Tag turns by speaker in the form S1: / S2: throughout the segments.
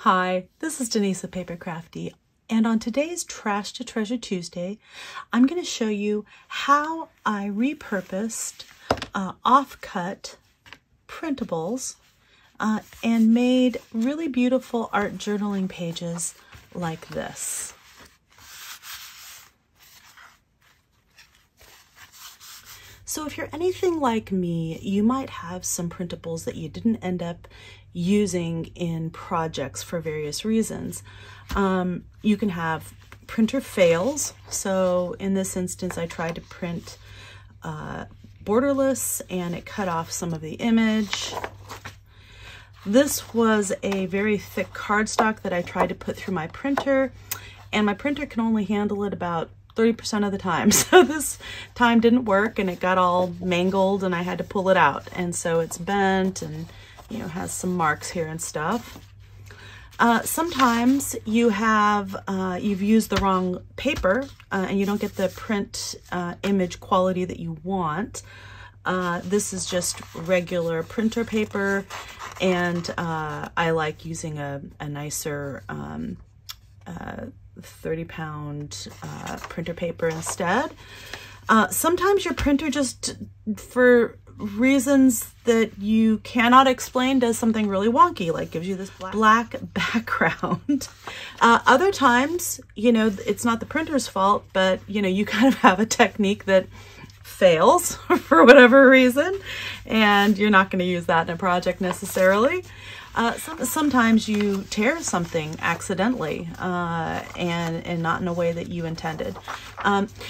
S1: Hi, this is Denise of PaperKraftD, and on today's Trash to Treasure Tuesday, I'm going to show you how I repurposed off-cut printables and made really beautiful art journaling pages like this. So if you're anything like me, you might have some printables that you didn't end up using in projects for various reasons. You can have printer fails. So in this instance, I tried to print borderless and it cut off some of the image. This was a very thick cardstock that I tried to put through my printer, and my printer can only handle it about 30% of the time. So this time didn't work and it got all mangled and I had to pull it out. And so it's bent and, you know, has some marks here and stuff. Sometimes you have, you've used the wrong paper and you don't get the print image quality that you want. This is just regular printer paper, and I like using a nicer 30-pound printer paper instead. Sometimes your printer just, for reasons that you cannot explain, does something really wonky, like gives you this black background. Other times, you know, it's not the printer's fault, but you know, you kind of have a technique that fails for whatever reason, and you're not going to use that in a project necessarily. Sometimes you tear something accidentally and not in a way that you intended.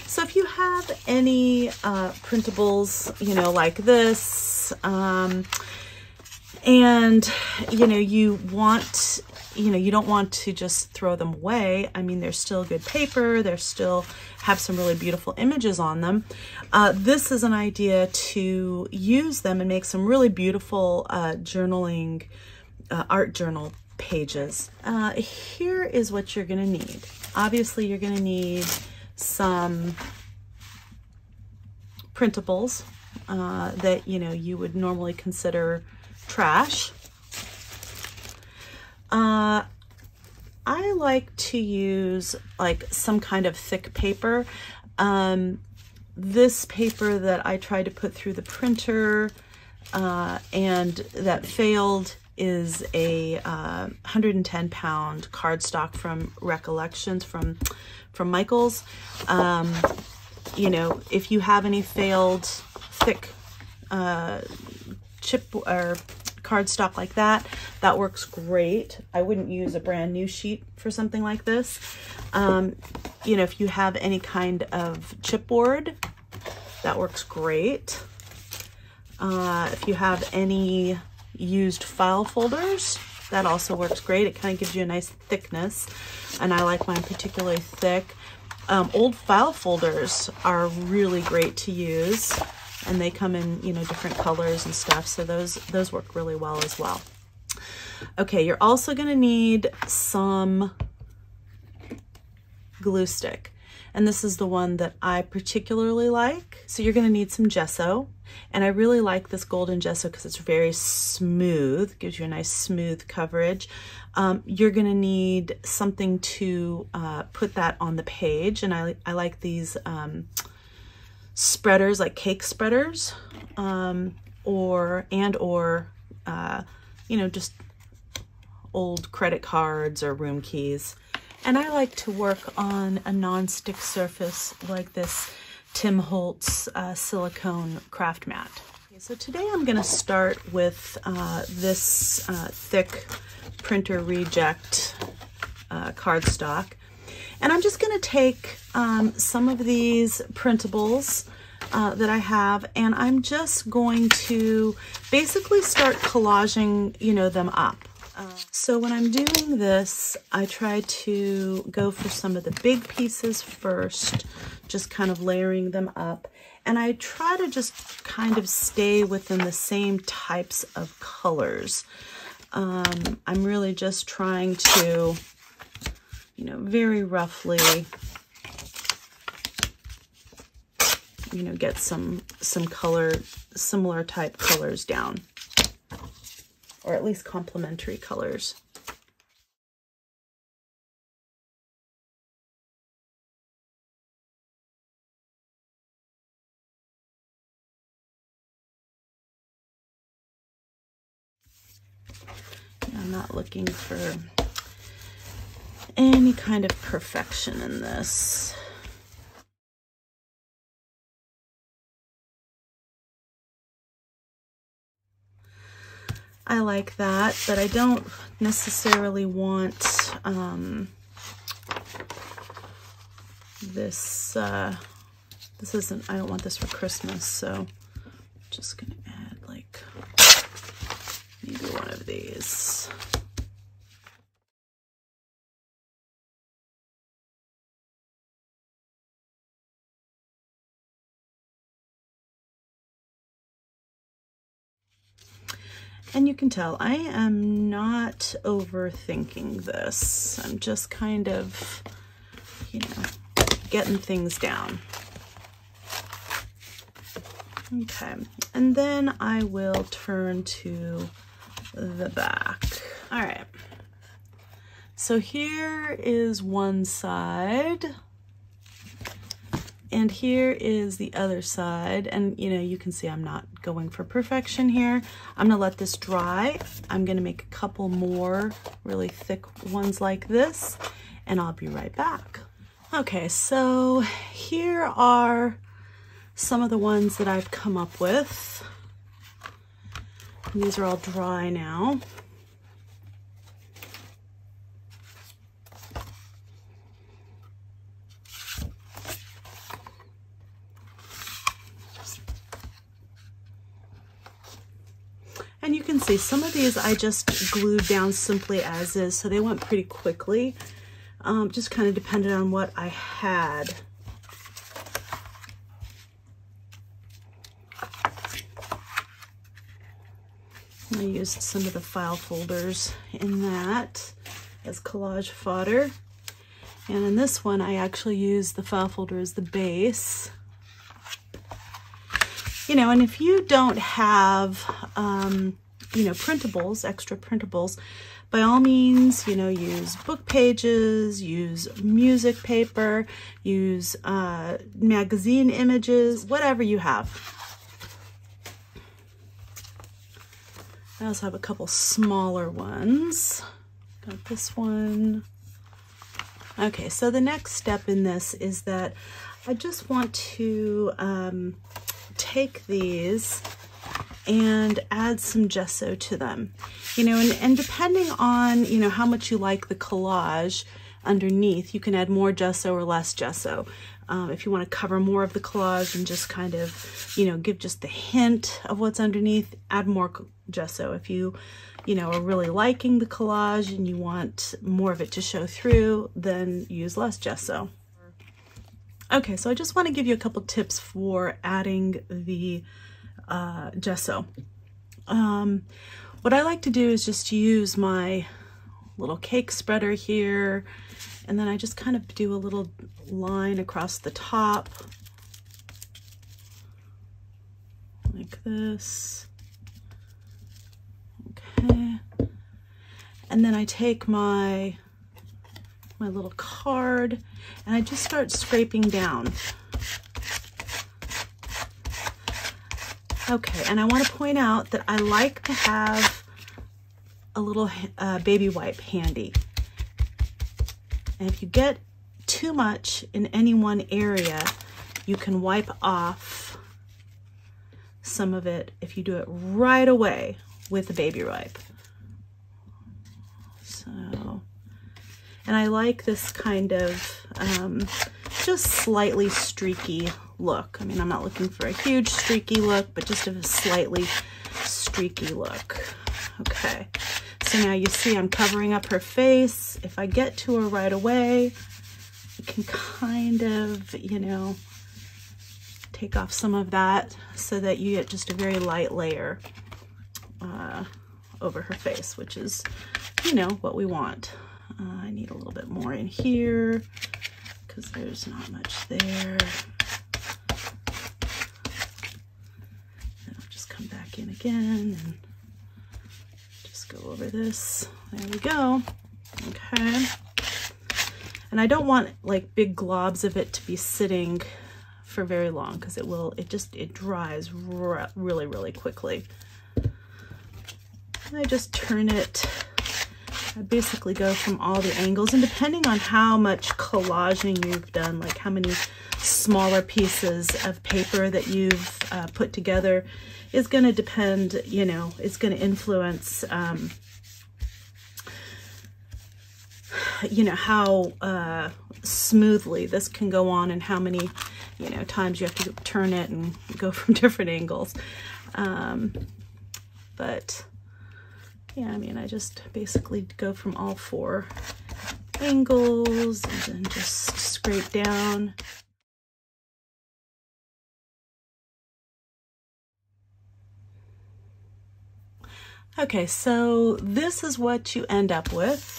S1: So if you have any printables, you know, like this, and you know, you don't want to just throw them away. I mean, they're still good paper. They're still have some really beautiful images on them. This is an idea to use them and make some really beautiful journaling art journal pages. Here is what you're gonna need. Obviously, you're gonna need some printables that, you know, you would normally consider trash. I like to use like some kind of thick paper. This paper that I tried to put through the printer and that failed is a 110-pound cardstock from Recollections from Michael's. You know, if you have any failed thick chip or cardstock like that, that works great. I wouldn't use a brand new sheet for something like this. You know, if you have any kind of chipboard, that works great. If you have any used file folders, that also works great. It kind of gives you a nice thickness, and I like mine particularly thick. Old file folders are really great to use, and they come in, you know, different colors and stuff, so those work really well as well. Okay, you're also going to need some glue stick, and this is the one that I particularly like. So you're going to need some gesso, and I really like this golden gesso because it's very smooth, gives you a nice smooth coverage. You're going to need something to put that on the page, and I like these spreaders, like cake spreaders, or you know, just old credit cards or room keys. And I like to work on a non-stick surface like this Tim Holtz silicone craft mat. Okay, so today I'm going to start with this thick printer reject cardstock. And I'm just going to take some of these printables that I have, and I'm just going to basically start collaging, you know, them up. So when I'm doing this, I try to go for some of the big pieces first, just kind of layering them up. And I try to just kind of stay within the same types of colors. I'm really just trying to, you know, very roughly, you know, get some color, similar type colors down, or at least complementary colors. I'm not looking for any kind of perfection in this. I like that, but I don't necessarily want this isn't, I don't want this for Christmas, so I'm just gonna add like maybe one of these. And you can tell I am not overthinking this. I'm just kind of, you know, getting things down. Okay, and then I will turn to the back. All right, so here is one side, and here is the other side. And you know, you can see I'm not going for perfection here. I'm gonna let this dry. I'm gonna make a couple more really thick ones like this, and I'll be right back. Okay, so here are some of the ones that I've come up with. And these are all dry now. And you can see some of these I just glued down simply as is, so they went pretty quickly. Just kind of depended on what I had. I used some of the file folders in that as collage fodder. And in this one, I actually used the file folder as the base. You know, and if you don't have, you know, printables, extra printables, by all means, you know, use book pages, use music paper, use magazine images, whatever you have. I also have a couple smaller ones. Got this one. Okay, so the next step in this is that I just want to take these and add some gesso to them. You know, and depending on, you know, how much you like the collage underneath, you can add more gesso or less gesso. If you want to cover more of the collage and just kind of, you know, give just the hint of what's underneath, add more gesso. If you know, are really liking the collage and you want more of it to show through, then use less gesso. Okay, so I just want to give you a couple tips for adding the gesso. What I like to do is just use my little cake spreader here, and then I just kind of do a little line across the top like this. Okay, and then I take my little card and I just start scraping down. Okay, and I want to point out that I like to have a little baby wipe handy. And if you get too much in any one area, you can wipe off some of it if you do it right away with a baby wipe. So, and I like this kind of just slightly streaky look. I mean, I'm not looking for a huge streaky look, but just a slightly streaky look. Okay, so now you see I'm covering up her face. If I get to her right away, I can kind of, you know, take off some of that so that you get just a very light layer over her face, which is, you know, what we want. I need a little bit more in here because there's not much there. Then I'll just come back in again and just go over this. There we go. Okay. And I don't want like big globs of it to be sitting for very long because it dries really, really quickly. I just turn it. I basically go from all the angles, and depending on how much collaging you've done, like how many smaller pieces of paper that you've put together, is going to depend, you know, it's going to influence, you know, how smoothly this can go on and how many, you know, times you have to turn it and go from different angles. But yeah, I mean, I just basically go from all 4 angles and then just scrape down. Okay, so this is what you end up with.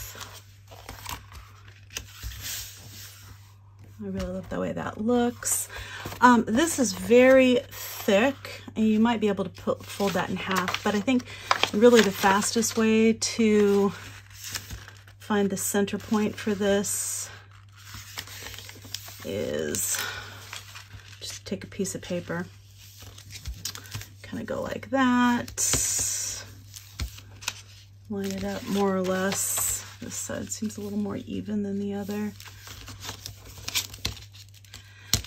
S1: I really love the way that looks. This is very thick, and you might be able to fold that in half, but I think really the fastest way to find the center point for this is just take a piece of paper, kind of go like that, line it up more or less. This side seems a little more even than the other.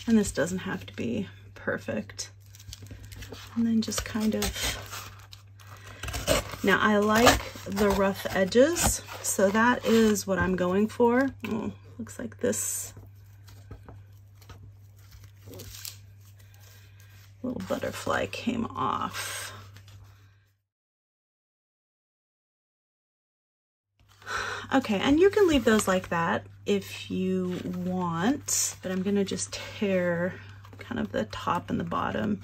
S1: And this doesn't have to be perfect. And then just kind of, now I like the rough edges, so that is what I'm going for. Oh, looks like this little butterfly came off. Okay, and you can leave those like that if you want, but I'm gonna just tear kind of the top and the bottom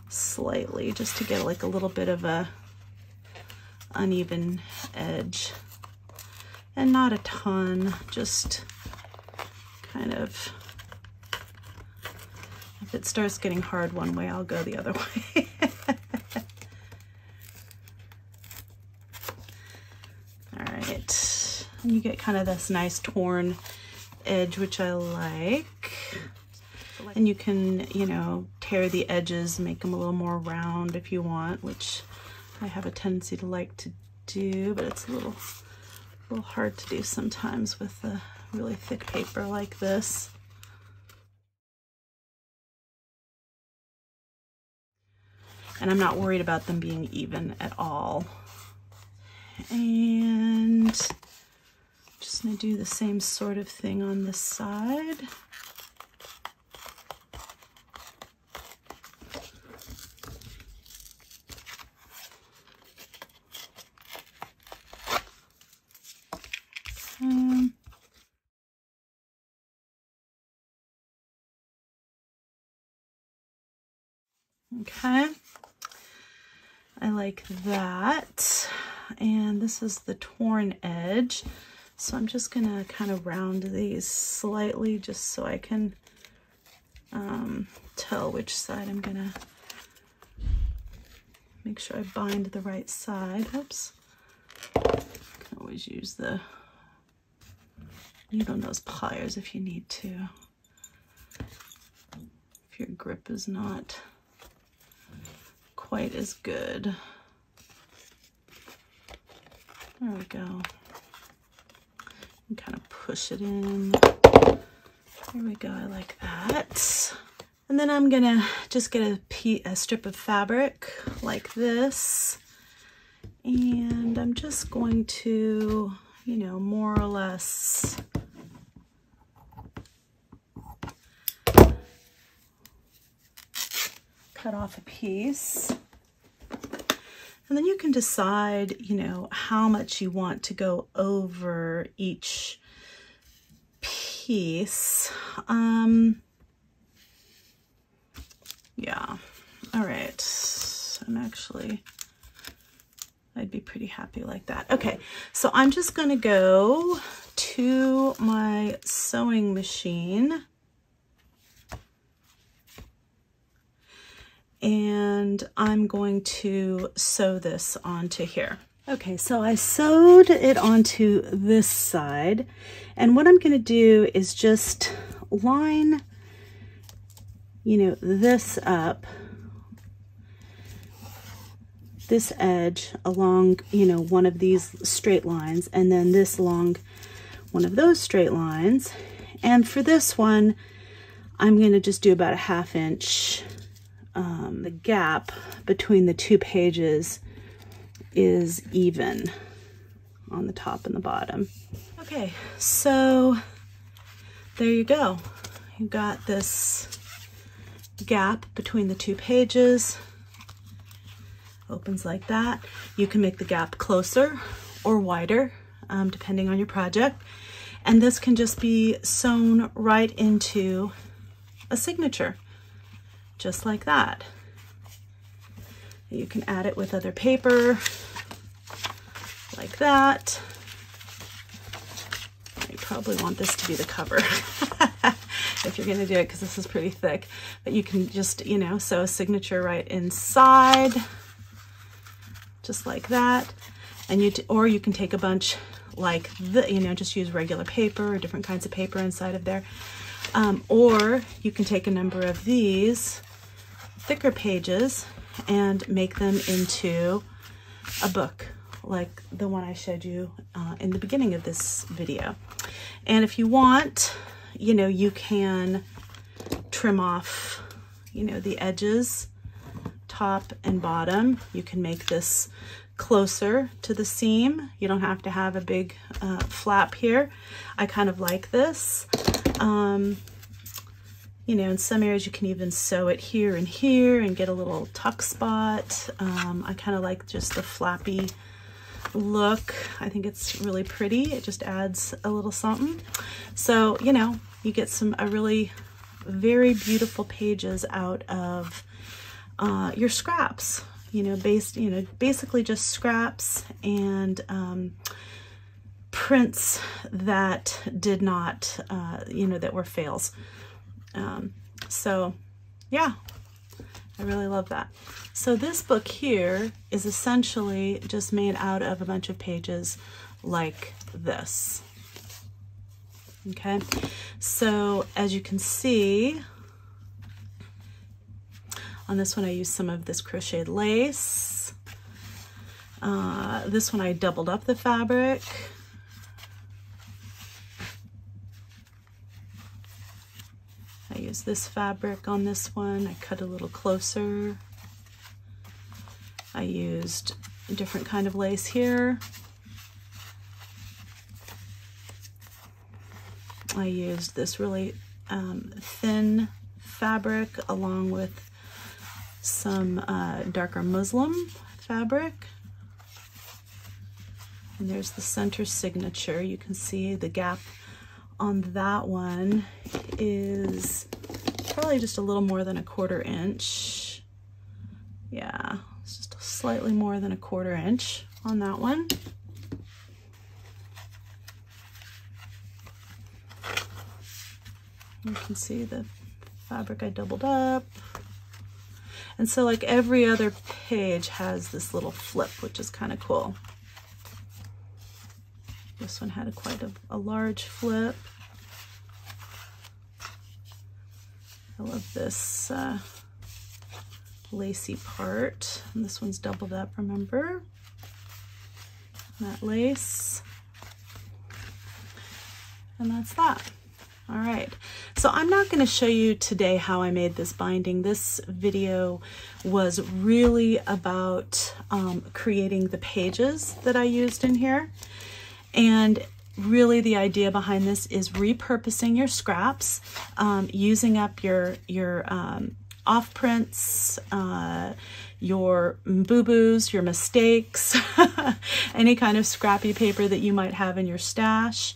S1: slightly just to get like a little bit of a uneven edge, and not a ton, just kind of, if it starts getting hard one way, I'll go the other way. All right. And you get kind of this nice torn edge, which I like. And you can, you know, tear the edges, make them a little more round if you want, which I have a tendency to like to do, but it's a little hard to do sometimes with a really thick paper like this. And I'm not worried about them being even at all. And just gonna do the same sort of thing on this side. Okay, I like that. And this is the torn edge. So I'm just gonna kind of round these slightly just so I can tell which side I'm gonna make sure I bind the right side. Oops. You can always use the needle nose pliers if you need to, if your grip is not quite as good. There we go. And kind of push it in. There we go, I like that. And then I'm gonna just get a strip of fabric like this. And I'm just going to, you know, more or less cut off a piece. And then you can decide, you know, how much you want to go over each piece. Yeah, all right. I'd be pretty happy like that. Okay, so I'm just gonna go to my sewing machine and I'm going to sew this onto here. Okay, so I sewed it onto this side, and what I'm going to do is just line, you know, this up this edge along, you know, one of these straight lines, and then this along one of those straight lines. And for this one, I'm going to just do about a 1/2 inch. The gap between the two pages is even on the top and the bottom. Okay, so there you go. You've got this gap between the two pages. Opens like that. You can make the gap closer or wider, depending on your project. And this can just be sewn right into a signature, just like that. You can add it with other paper, like that. You probably want this to be the cover if you're going to do it, because this is pretty thick. But you can just, you know, sew a signature right inside, just like that. And or you can take a bunch like the, you know, just use regular paper or different kinds of paper inside of there. Or you can take a number of these thicker pages and make them into a book, like the one I showed you in the beginning of this video. And if you want, you know, you can trim off, you know, the edges, top and bottom. You can make this closer to the seam. You don't have to have a big flap here. I kind of like this. You know, in some areas you can even sew it here and here and get a little tuck spot. I kind of like just the flappy look. I think it's really pretty. It just adds a little something. So, you know, you get a really very beautiful pages out of your scraps, you know, basically just scraps and prints that did not, you know, that were fails. So yeah, I really love that. So this book here is essentially just made out of a bunch of pages like this. Okay, so as you can see, on this one I used some of this crocheted lace. This one I doubled up the fabric. I used this fabric on this one. I cut a little closer. I used a different kind of lace here. I used this really thin fabric along with some darker muslin fabric. And there's the center signature. You can see the gap on that one is probably just a little more than a 1/4 inch. Yeah, it's just slightly more than a 1/4 inch on that one. You can see the fabric I doubled up. And so like every other page has this little flip, which is kind of cool. This one had quite a large flip. I love this lacy part. And this one's doubled up, remember? That lace. And that's that. All right, so I'm not going to show you today how I made this binding. This video was really about creating the pages that I used in here. And really the idea behind this is repurposing your scraps, using up your off prints, your boo-boos, your mistakes, any kind of scrappy paper that you might have in your stash.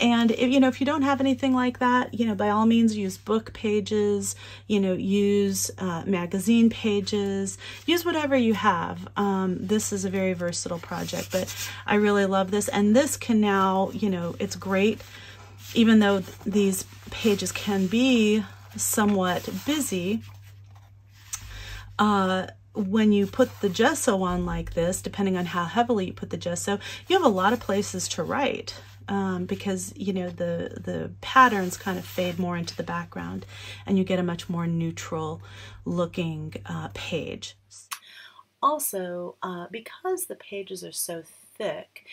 S1: And if, you know, if you don't have anything like that, you know, by all means use book pages, you know, use magazine pages, use whatever you have. This is a very versatile project, but I really love this. And this can now, you know, it's great, even though these pages can be somewhat busy. When you put the gesso on like this, depending on how heavily you put the gesso, you have a lot of places to write. Because, you know, the patterns kind of fade more into the background and you get a much more neutral looking page. Also, because the pages are so thick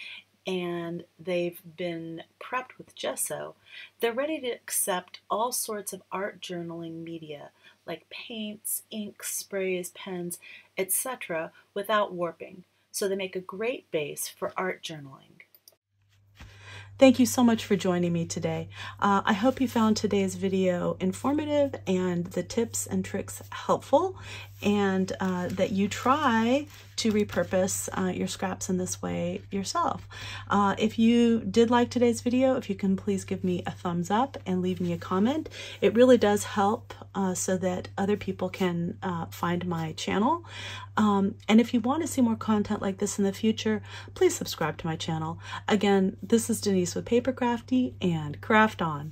S1: and they've been prepped with gesso, they're ready to accept all sorts of art journaling media like paints, inks, sprays, pens, etc. without warping. So they make a great base for art journaling. Thank you so much for joining me today. I hope you found today's video informative and the tips and tricks helpful, and that you try to repurpose your scraps in this way yourself. If you did like today's video, if you can please give me a thumbs up and leave me a comment. It really does help so that other people can find my channel. And if you want to see more content like this in the future, please subscribe to my channel. Again, this is Denise with PaperKraftD, and craft on.